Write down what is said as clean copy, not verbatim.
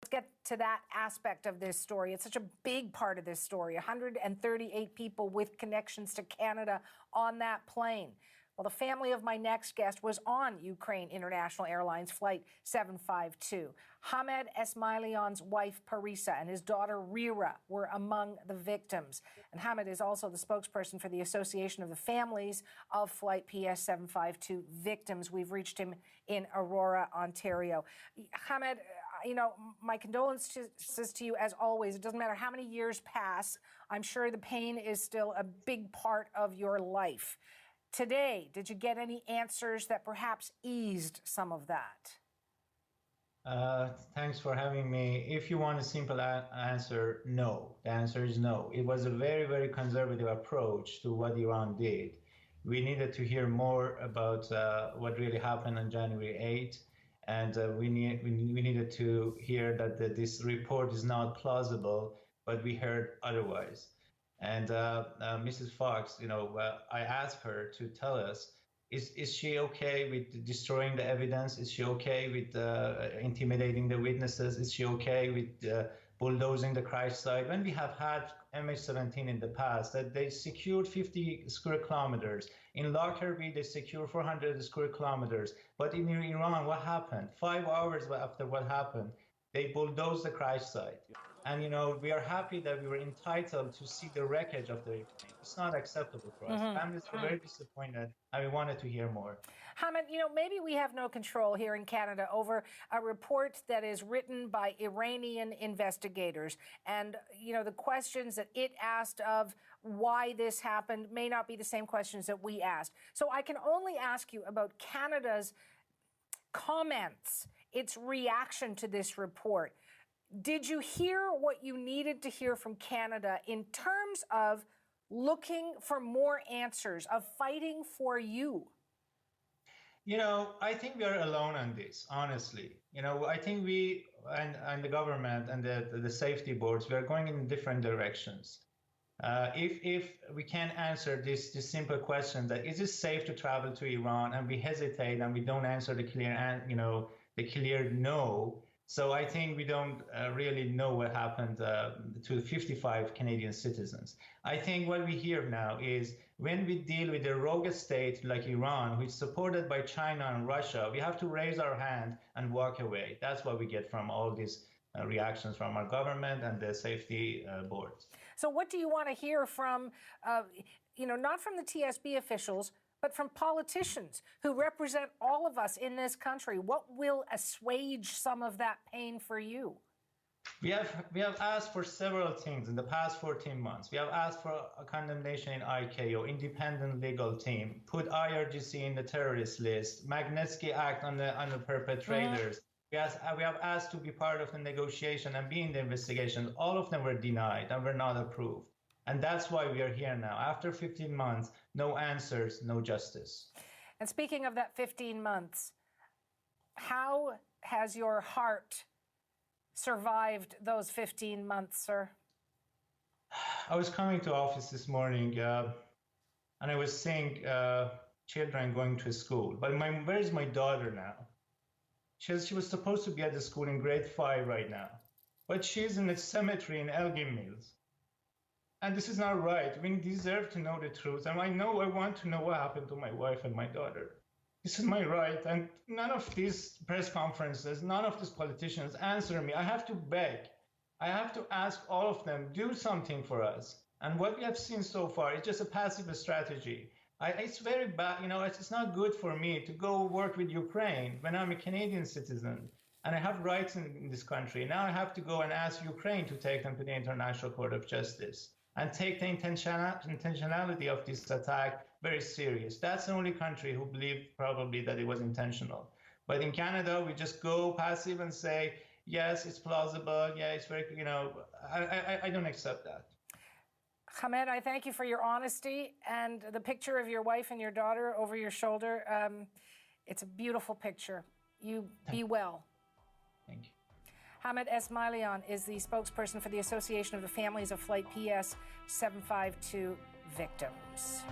Let's get to that aspect of this story. It's such a big part of this story. 138 people with connections to Canada on that plane. Well, the family of my next guest was on Ukraine International Airlines Flight 752. Hamed Esmaeilion's wife, Parisa, and his daughter, Rira, were among the victims. And Hamed is also the spokesperson for the Association of the Families of Flight PS 752 Victims. We've reached him in Aurora, Ontario. Hamed, you know, my condolences to you as always. It doesn't matter how many years pass. I'm sure the pain is still a big part of your life. Today, did you get any answers that perhaps eased some of that? Thanks for having me. If you want a simple answer, no. The answer is no. It was a very, very conservative approach to what Iran did. We needed to hear more about what really happened on January 8th, and we needed to hear that this report is not plausible, but we heard otherwise. And Mrs. Fox, you know, I asked her to tell us, is she okay with destroying the evidence? Is she okay with intimidating the witnesses? Is she okay with bulldozing the crash site? When we have had MH17 in the past, that they secured 50 square kilometers. In Lockerbie, they secured 400 square kilometers. But in Iran, what happened? 5 hours after what happened, they bulldozed the crash site. And, you know, we are happy that we were entitled to see the wreckage of the airplane. It's not acceptable for us. Families are very disappointed, and we wanted to hear more. Hamed, you know, maybe we have no control here in Canada over a report that is written by Iranian investigators. And, you know, the questions that it asked of why this happened may not be the same questions that we asked. So I can only ask you about Canada's comments, its reaction to this report. Did you hear what you needed to hear from Canada in terms of looking for more answers, of fighting for you? You know, I think we are alone on this, honestly. You know, I think we and the government and the safety boards, we are going in different directions. If we can't answer this simple question that is it safe to travel to Iran, and we hesitate and we don't answer the clear no. So I think we don't really know what happened to 55 Canadian citizens. I think what we hear now is when we deal with a rogue state like Iran, which is supported by China and Russia, we have to raise our hand and walk away. That's what we get from all these reactions from our government and the safety boards. So what do you want to hear from, you know, not from the TSB officials, but from politicians who represent all of us in this country? What will assuage some of that pain for you? We have asked for several things in the past 14 months. We have asked for a condemnation in ICAO, independent legal team, put IRGC in the terrorist list, Magnitsky Act on the perpetrators. We have asked to be part of the negotiation and be in the investigation. All of them were denied and were not approved. And that's why we are here now. After 15 months, no answers, no justice. And speaking of that 15 months, how has your heart survived those 15 months, sir? I was coming to office this morning and I was seeing children going to school. But where is my daughter now? She was supposed to be at the school in grade 5 right now. But she's in a cemetery in Elgin Mills. And this is not right. We deserve to know the truth. And I want to know what happened to my wife and my daughter. This is my right. And none of these press conferences, none of these politicians answer me. I have to beg. I have to ask all of them, do something for us. And what we have seen so far is just a passive strategy. It's very bad. You know, it's not good for me to go work with Ukraine when I'm a Canadian citizen. And I have rights in this country. Now I have to go and ask Ukraine to take them to the International Court of Justice and take the intentionality of this attack very serious. That's the only country who believed probably that it was intentional. But in Canada, we just go passive and say, yes, it's plausible. Yeah, it's very, you know, I don't accept that. Hamed, I thank you for your honesty and the picture of your wife and your daughter over your shoulder. It's a beautiful picture. You be well. Thank you. Hamed Esmaeilion is the spokesperson for the Association of the Families of Flight PS 752 Victims.